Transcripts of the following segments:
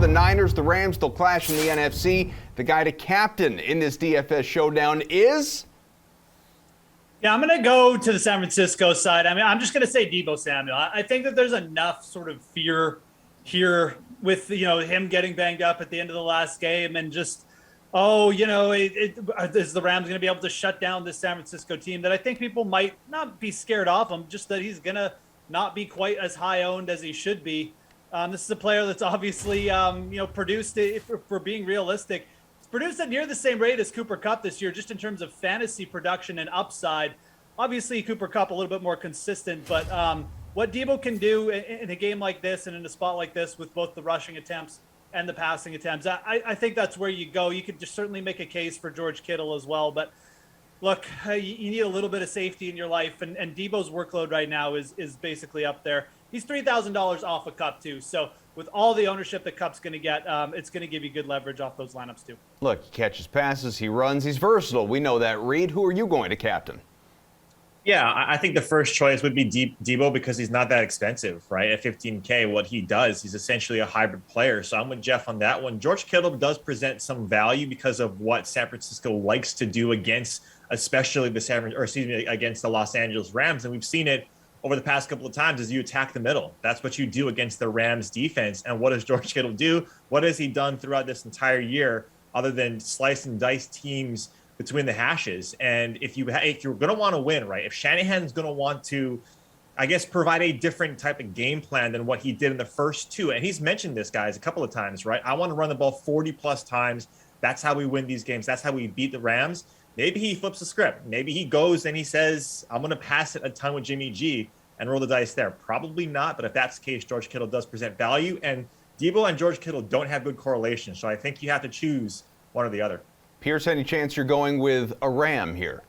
the Niners, the Rams, they'll clash in the NFC. The guy to captain in this DFS showdown is... Yeah, I'm going to go to the San Francisco side. I mean, I'm just going to say Deebo Samuel. I think that there's enough sort of fear here with, him getting banged up at the end of the last game and just, is the Rams going to be able to shut down this San Francisco team that I think people might not be scared off him, just that he's going to not be quite as high owned as he should be. This is a player that's obviously, produced, for being realistic, produced at near the same rate as Cooper Kupp this year, just in terms of fantasy production and upside. Obviously, Cooper Kupp a little bit more consistent, but what Deebo can do in a game like this and in a spot like this with both the rushing attempts and the passing attempts, I think that's where you go. You could just certainly make a case for George Kittle as well, but look, you need a little bit of safety in your life, and Deebo's workload right now is basically up there. He's $3,000 off of Kupp too, so with all the ownership that Kupp's going to get, it's going to give you good leverage off those lineups too. Look, he catches passes, he runs, he's versatile. We know that. Reid, who are you going to captain? Yeah, I think the first choice would be Deebo because he's not that expensive, right? At $15K, what he does, he's essentially a hybrid player. So I'm with Geoff on that one. George Kittle does present some value because of what San Francisco likes to do against, especially against the Los Angeles Rams. And we've seen it over the past couple of times as you attack the middle. That's what you do against the Rams defense. And what does George Kittle do? What has he done throughout this entire year other than slice and dice teams between the hashes? And if you're going to want to win, right, if Shanahan's going to want to, I guess, provide a different type of game plan than what he did in the first two, and he's mentioned this, guys, a couple of times, right? I want to run the ball 40 plus times. That's how we win these games. That's how we beat the Rams. Maybe he flips the script. Maybe he goes and he says, I'm going to pass it a ton with Jimmy G and roll the dice there. Probably not, but if that's the case, George Kittle does present value, and Deebo and George Kittle don't have good correlation, so I think you have to choose one or the other. Pierce, any chance you're going with a Ram here?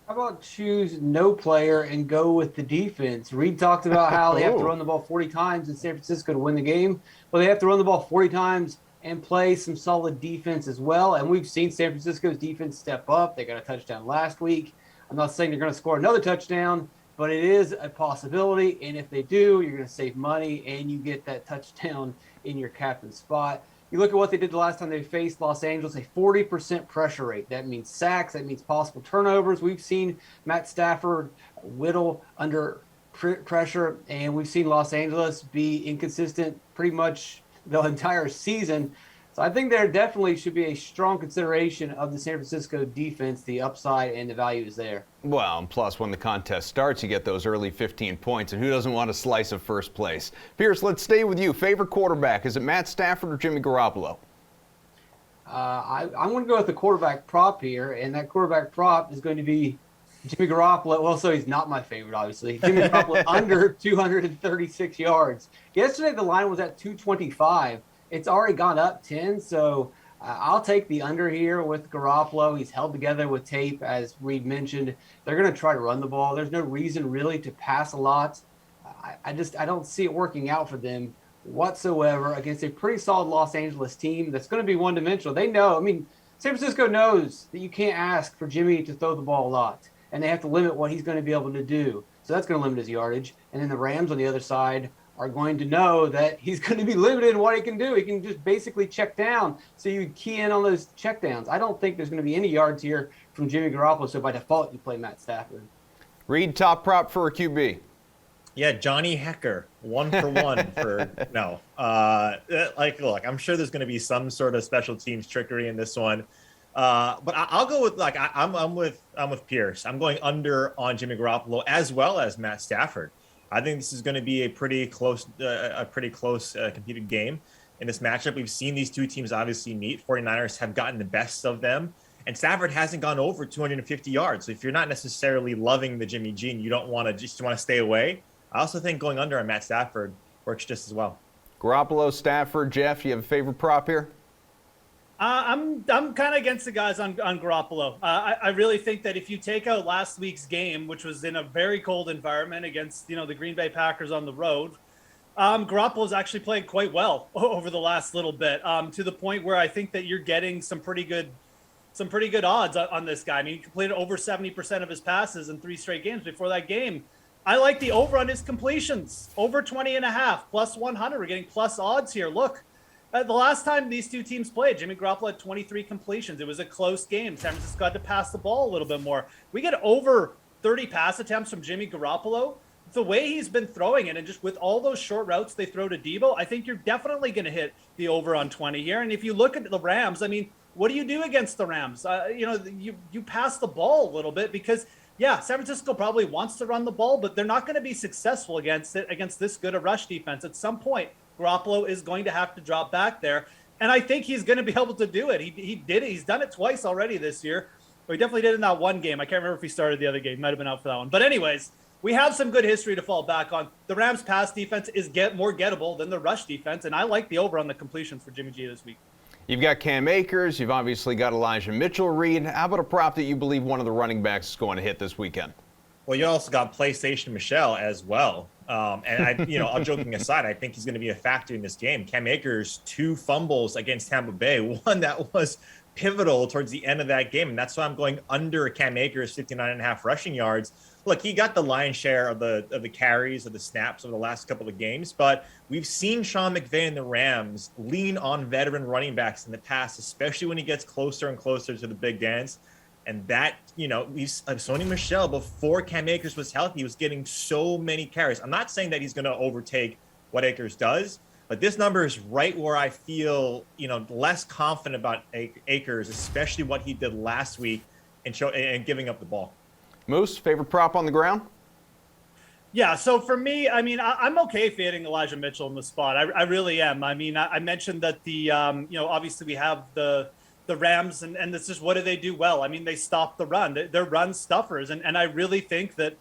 How about choose no player and go with the defense? Reid talked about how they have to run the ball 40 times in San Francisco to win the game. Well, they have to run the ball 40 times and play some solid defense as well. And we've seen San Francisco's defense step up. They got a touchdown last week. I'm not saying they're going to score another touchdown, but it is a possibility. And if they do, you're going to save money and you get that touchdown in your captain spot. You look at what they did the last time they faced Los Angeles, a 40% pressure rate. That means sacks. That means possible turnovers. We've seen Matt Stafford whittle under pressure, and we've seen Los Angeles be inconsistent pretty much the entire season. So I think there definitely should be a strong consideration of the San Francisco defense. The upside and the value is there. Well, and plus when the contest starts, you get those early 15 points, and who doesn't want a slice of first place? Pierce, let's stay with you. Favorite quarterback, is it Matt Stafford or Jimmy Garoppolo? I'm going to go with the quarterback prop here, and that quarterback prop is going to be Jimmy Garoppolo. Well, so he's not my favorite, obviously. Jimmy Garoppolo under 236 yards. Yesterday, the line was at 225. It's already gone up 10, so I'll take the under here with Garoppolo. He's held together with tape, as Reid mentioned. They're going to try to run the ball. There's no reason really to pass a lot. I don't see it working out for them whatsoever against a pretty solid Los Angeles team that's going to be one-dimensional. They know, San Francisco knows that you can't ask for Jimmy to throw the ball a lot, and they have to limit what he's going to be able to do. So that's going to limit his yardage. And then the Rams on the other side are going to know that he's going to be limited in what he can do. He can just basically check down. So you key in on those check downs. I don't think there's going to be any yards here from Jimmy Garoppolo. So by default, you play Matt Stafford. Reid, top prop for a QB. Yeah, Johnny Hekker, 1-for-1 for no. Look, I'm sure there's going to be some sort of special teams trickery in this one. But I'll go with I'm with Pierce. I'm going under on Jimmy Garoppolo as well as Matt Stafford. I think this is going to be a pretty close competed game in this matchup. We've seen these two teams obviously meet. 49ers have gotten the best of them, and Stafford hasn't gone over 250 yards. So if you're not necessarily loving the Jimmy G and you don't want to stay away, I also think going under on Matt Stafford works just as well. Garoppolo, Stafford, Geoff, you have a favorite prop here? I'm kind of against the guys on Garoppolo. I really think that if you take out last week's game, which was in a very cold environment against the Green Bay Packers on the road, Garoppolo's actually played quite well over the last little bit, to the point where I think that you're getting some pretty good odds on this guy. He completed over 70% of his passes in 3 straight games before that game. I like the over on his completions, over 20.5, plus 100. We're getting plus odds here. Look. The last time these two teams played, Jimmy Garoppolo had 23 completions. It was a close game. San Francisco had to pass the ball a little bit more. We get over 30 pass attempts from Jimmy Garoppolo. The way he's been throwing it, and just with all those short routes they throw to Debo, I think you're definitely going to hit the over on 20 here. And if you look at the Rams, I mean, what do you do against the Rams? You pass the ball a little bit because, yeah, San Francisco probably wants to run the ball, but they're not going to be successful against this good a rush defense. At some point, Garoppolo is going to have to drop back there, and I think he's going to be able to do it. He did it. He's done it twice already this year. Well, he definitely did in that one game. I can't remember if he started the other game. He might have been out for that one. But anyways, we have some good history to fall back on. The Rams' pass defense is more gettable than the rush defense, and I like the over on the completions for Jimmy G this week. You've got Cam Akers. You've obviously got Elijah Mitchell. Reid, how about a prop that you believe one of the running backs is going to hit this weekend? Well, you also got PlayStation Michelle as well. And all joking aside, I think he's going to be a factor in this game. Cam Akers, 2 fumbles against Tampa Bay, one that was pivotal towards the end of that game. And that's why I'm going under Cam Akers, 59.5 rushing yards. Look, he got the lion's share of the carries, of the snaps over the last couple of games, but we've seen Sean McVay and the Rams lean on veteran running backs in the past, especially when he gets closer and closer to the big dance. And that, Sony Michel, before Cam Akers was healthy, he was getting so many carries. I'm not saying that he's going to overtake what Akers does, but this number is right where I feel, less confident about Akers, especially what he did last week and giving up the ball. Moose, favorite prop on the ground? Yeah, so for me, I mean, I'm okay fading Elijah Mitchell in the spot. I really am. I mean, I mentioned that obviously we have the Rams, and this is what do they do well? I mean, they stop the run. They're run stuffers, and I really think that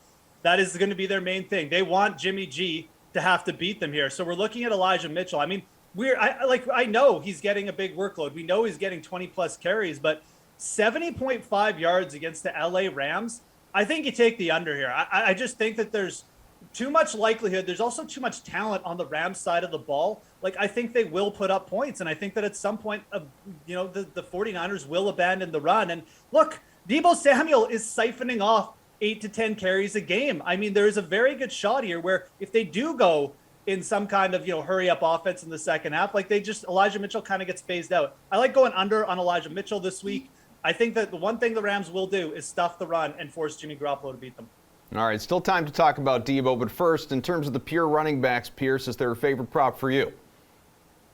is going to be their main thing. They want Jimmy G to have to beat them here. So we're looking at Elijah Mitchell. I mean, I know he's getting a big workload. We know he's getting 20-plus carries, but 70.5 yards against the LA Rams, I think you take the under here. I just think that there's too much likelihood. There's also too much talent on the Rams side of the ball. Like, I think they will put up points, and I think that at some point, the 49ers will abandon the run. And look, Deebo Samuel is siphoning off 8 to 10 carries a game. I mean, there is a very good shot here where if they do go in some kind of, hurry up offense in the second half, Elijah Mitchell kind of gets phased out. I like going under on Elijah Mitchell this week. I think that the one thing the Rams will do is stuff the run and force Jimmy Garoppolo to beat them. All right, still time to talk about Debo, but first, in terms of the pure running backs, Pearce, is there a favorite prop for you?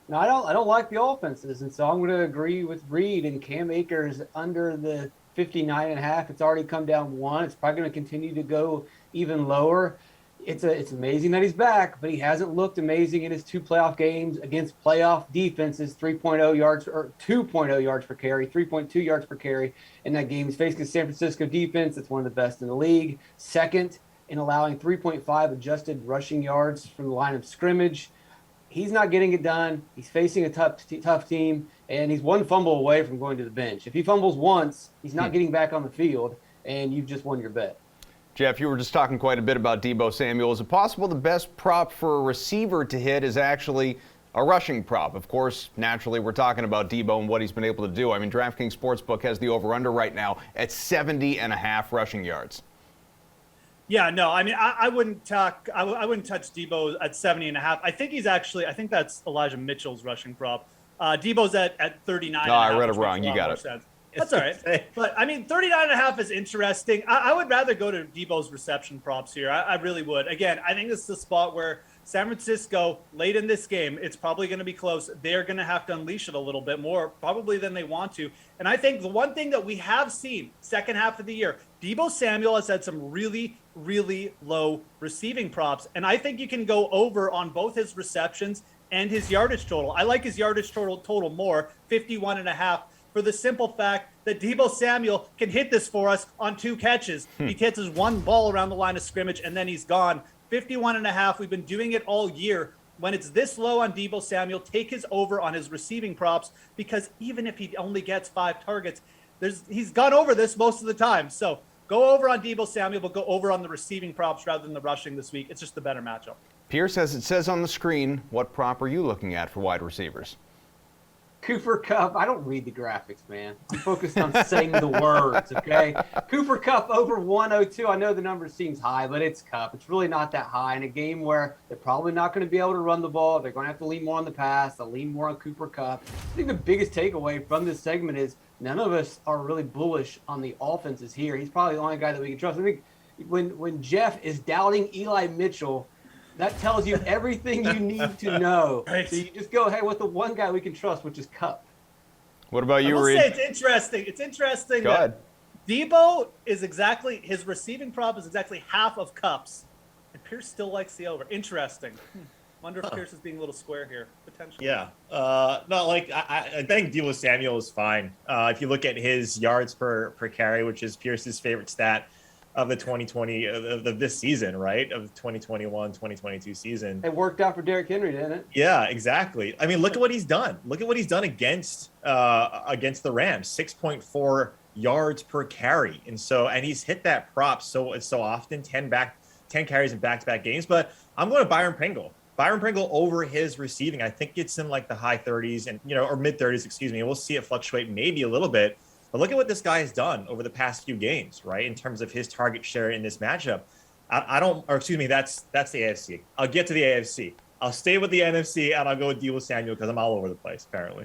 No, I don't like the offenses, and so I'm going to agree with Reid and Cam Akers under the 59.5. It's already come down 1. It's probably going to continue to go even lower. It's amazing that he's back, but he hasn't looked amazing in his 2 playoff games against playoff defenses. 3.0 yards or 2.0 yards per carry, 3.2 yards per carry in that game. He's facing a San Francisco defense that's one of the best in the league. Second in allowing 3.5 adjusted rushing yards from the line of scrimmage. He's not getting it done. He's facing a tough team, and he's 1 fumble away from going to the bench. If he fumbles once, he's not getting back on the field, and you've just won your bet. Jeff, you were just talking quite a bit about Deebo Samuel. Is it possible the best prop for a receiver to hit is actually a rushing prop? Of course, naturally, we're talking about Deebo and what he's been able to do. I mean, DraftKings Sportsbook has the over-under right now at 70.5 rushing yards. Yeah, no, I mean, I wouldn't touch Debo at 70.5. I think that's Elijah Mitchell's rushing prop. Debo's at 39. No, I read it wrong. You got it. Sense. That's all right. But, I mean, 39.5 is interesting. I would rather go to Debo's reception props here. I really would. Again, I think this is the spot where San Francisco, late in this game, it's probably going to be close. They're going to have to unleash it a little bit more, probably than they want to. And I think the one thing that we have seen second half of the year, Deebo Samuel has had some really, really low receiving props. And I think you can go over on both his receptions and his yardage total. I like his yardage total more, 51.5. For the simple fact that Deebo Samuel can hit this for us on 2 catches. He catches 1 ball around the line of scrimmage, and then he's gone. 51.5. We've been doing it all year. When it's this low on Deebo Samuel, take his over on his receiving props, because even if he only gets 5 targets, he's gone over this most of the time. So go over on Deebo Samuel, but go over on the receiving props rather than the rushing this week. It's just the better matchup. Pearce, as it says on the screen, what prop are you looking at for wide receivers? Cooper Kupp, I don't read the graphics, man. I'm focused on saying the words, okay? Cooper Kupp over 102. I know the number seems high, but it's Kupp. It's really not that high in a game where they're probably not going to be able to run the ball. They're going to have to lean more on the pass. They'll lean more on Cooper Kupp. I think the biggest takeaway from this segment is none of us are really bullish on the offenses here. He's probably the only guy that we can trust. I think when Geoff is doubting Eli Mitchell, that tells you everything you need to know. Right. So you just go ahead with the one guy we can trust, which is Kupp. What about you, I will Reid? say it's interesting. It's interesting Go that ahead. Debo is exactly, his receiving prop is exactly half of Kupp's, and Pearce still likes the over. Interesting. Wonder if Pearce is being a little square here, potentially. Yeah. No, like I think Deebo Samuel is fine. If you look at his yards per carry, which is Pierce's favorite stat of the 2020 of this season, right? Of 2021-2022 season. It worked out for Derrick Henry, didn't it? Yeah, exactly. I mean, look at what he's done. Look at what he's done against the Rams. 6.4 yards per carry. And he's hit that prop so often, 10 carries in back-to-back games. But I'm going to Byron Pringle. Byron Pringle over his receiving. I think it's in like the high 30s and or mid 30s, excuse me. And we'll see it fluctuate maybe a little bit. But look at what this guy has done over the past few games, right? In terms of his target share in this matchup. That's the AFC. I'll get to the AFC. I'll stay with the NFC and I'll go with Deebo Samuel because I'm all over the place, apparently.